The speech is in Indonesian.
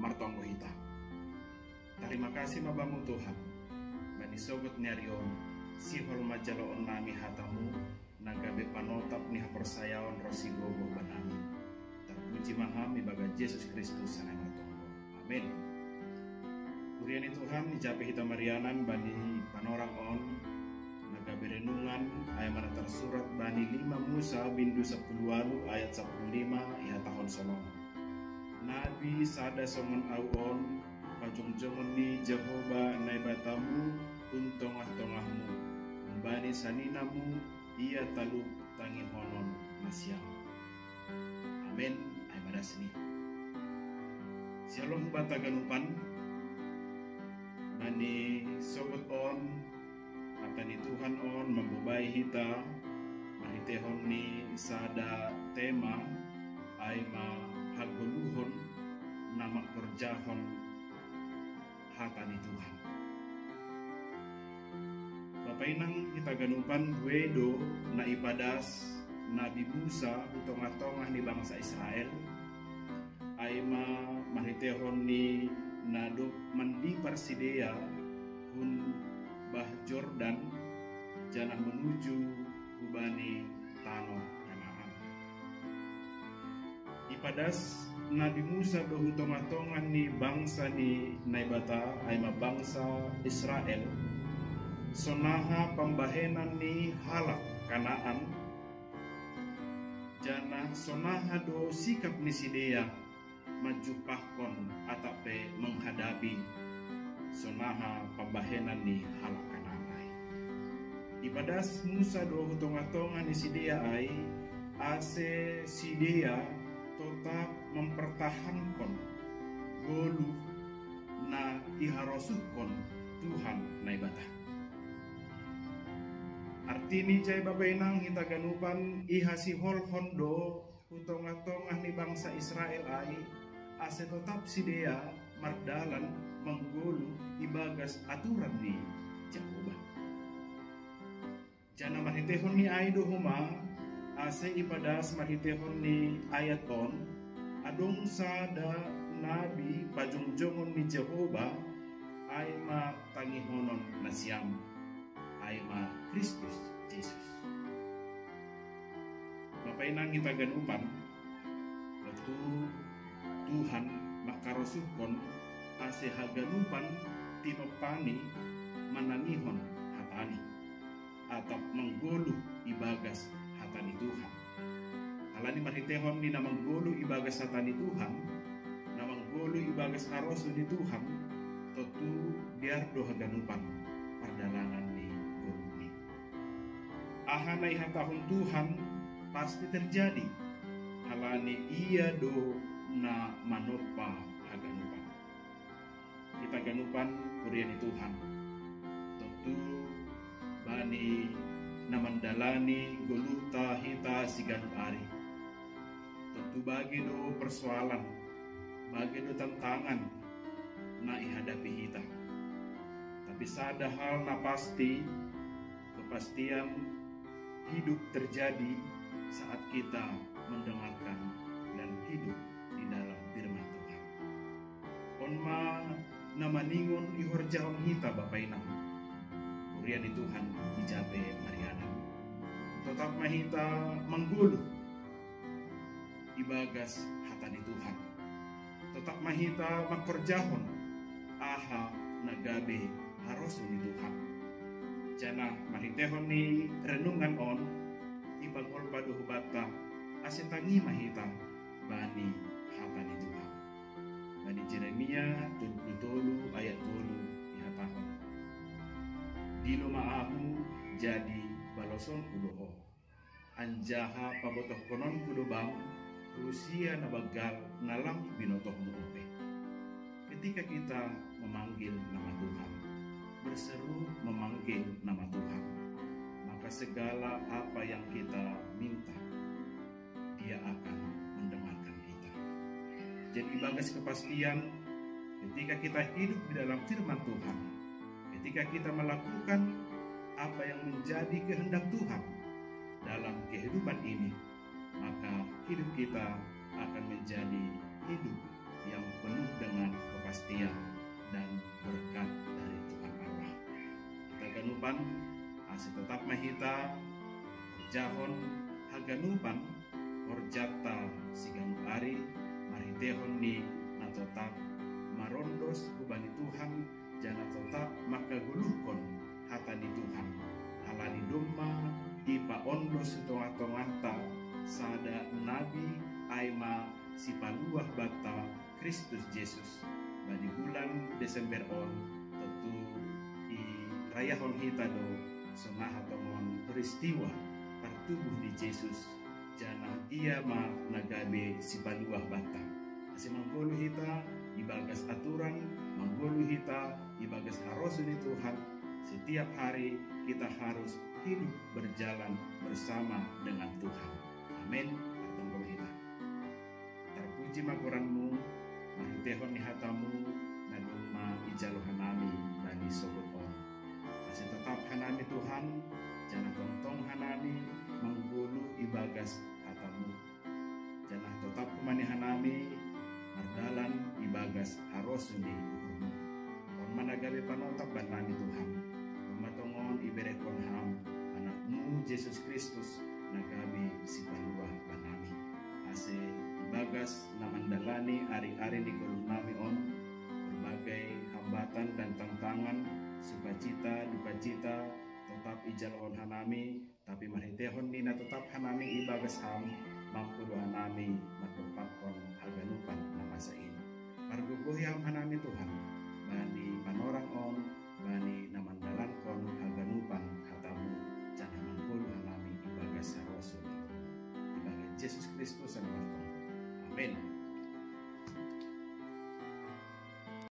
martonggo hita. Terima kasih mabamu Tuhan. Bani sogot nyarion si hormat jaloon nami hatamu nagabe panotap ni hapersayaon rosi gogo banami. Terpuji mahami baga Yesus Kristus sanai martonggo. Amin. Kuriani Tuhan ijape hita marianan bani panorang on nagabe renungan ayat mana tersurat bani 5 Musa bindu 10 ayat 15 iha tahun sonon. Nabi sada somon awon pajong-jongon ni Jehovah naibatamu untongah-tongahmu membani saninamu ia taluk tangi honon masyam. Amin. Ay madasni Shalom bataganupan bani sobat on atani Tuhan on membubai hita mahitehon ni sada tema aima hagoluhon nama kerjahon hatani Tuhan. Bapak inang kita ganupan wedo na ipadas Nabi Musa utong-atongah ni bangsa Israel aima mahitehon ni nadok mandi parsidea hun bah Jordan janah menuju hubani tanah Kanaan. Ipadas Nabi Musa berhutong-atongan ni bangsa ni naibata aima bangsa Israel sonaha pembahenan ni halak Kanaan janah sonaha do sikap ni sidea majupahkon atape menghadapi sonaha pembahenan ni halak Kanaan ai. Ipadas Musa do hutong-atongan ni sidea ai ase sidea tetap mempertahankan golu na iharosukon Tuhan naibata. Artini jay babainang kita ganupan ihasihol hondo hutong-atongah ni bangsa Israel ai ase tetap sidea mardalan menggolu ibagas aturan ni Jehovah. Jana mahitehon ni aido huma ase ipadas mahitehon ni ayat on adong sada nabi pajongjongon ni Jehovah aima tangihonon nasyam aima Kristus Yesus. Mapainang kita ganupan waktu Tuhan makarosukon ase haganupan tinopani mananihon hatani atau menggolu ibagas hatani Tuhan. Alani mahitehon ni na menggolu ibagas hatani Tuhan na menggolu ibagas harosu di Tuhan tentu biar do haganupan perdalangan ni golu ni. Ahanai hatahun Tuhan pasti terjadi. Alani ia do na manopa haganupan. Kita ganupan kuriani Tuhan tentu bani namandalani goluta hita siganu ari tentu bagi do persoalan bagi do tantangan na ihadapi hita tapi sada hal na pasti kepastian hidup terjadi saat kita mendengarkan dan hidup di dalam firman Tuhan. Onma namaningon ihorjaon hita bapainang kuriani Tuhan ijabe mariana tetap mahita menggulu ibagas hatani Tuhan tetap mahita makorjahon aha nagabe harosun ni Tuhan jana mahitehon ni renungan on ipagol padu hubata asetangi mahita bani hatani Tuhan bani Jeremia 33 ayat 10 ihatahon dilo maahu jadi baloson kudoho anjaha pabotoh konon kudobang Rusia nabagal nalang binotoh muupe. Ketika kita memanggil nama Tuhan, berseru memanggil nama Tuhan, maka segala apa yang kita minta Dia akan mendengarkan kita. Jadi bagas kepastian ketika kita hidup di dalam firman Tuhan, ketika kita melakukan apa yang menjadi kehendak Tuhan dalam kehidupan ini, maka hidup kita akan menjadi hidup yang penuh dengan kepastian dan berkat dari Tuhan Allah. Kita ganupan asa tetap mahita jahon haganupan horjata siganu ari maritehon ni na tetap marondos kubani Tuhan jana tetap makaguluhkon hatani Tuhan halani domma ipa ondos tonga-tongata sada nabi aima si paluah bata Kristus Yesus bani bulan Desember on tentu i rayahon hita do sonaha tongon peristiwa pertubuh di Yesus jana ia ma nagabe si paluah bata asi manggolu hita ibagas aturan manggolu hita ibagas harosun di Tuhan. Setiap hari kita harus hidup berjalan bersama dengan Tuhan. Amin. Bertambah kita. Terpuji maguranmu, mahitehon ni hatamu, dan umma ijalo hanami bani sogot on. Masih tetap hanami Tuhan, jangan tontong hanami menggulu ibagas hatamu. Jangan tetap kumani hanami, mardalan ibagas harosuni ukurmu. On managabe panotak banami Tuhan. Matongon iberekon ham anakmu Yesus Kristus nagabi si paluah banami ase ibagas namandalani ari-ari di kolong nami on berbagai hambatan dan tantangan sukacita dukacita tetap ijalon hanami tapi maritehon nina tetap hanami ibagas ham mangkudu hanami matupakon haganupan namasa ini margugoyam hanami Tuhan bani panorang on bani namandalan kon haganupan hatamu jangan mangkulu hanami ibagas harosun ibagas Yesus Kristus anu martong. Amin.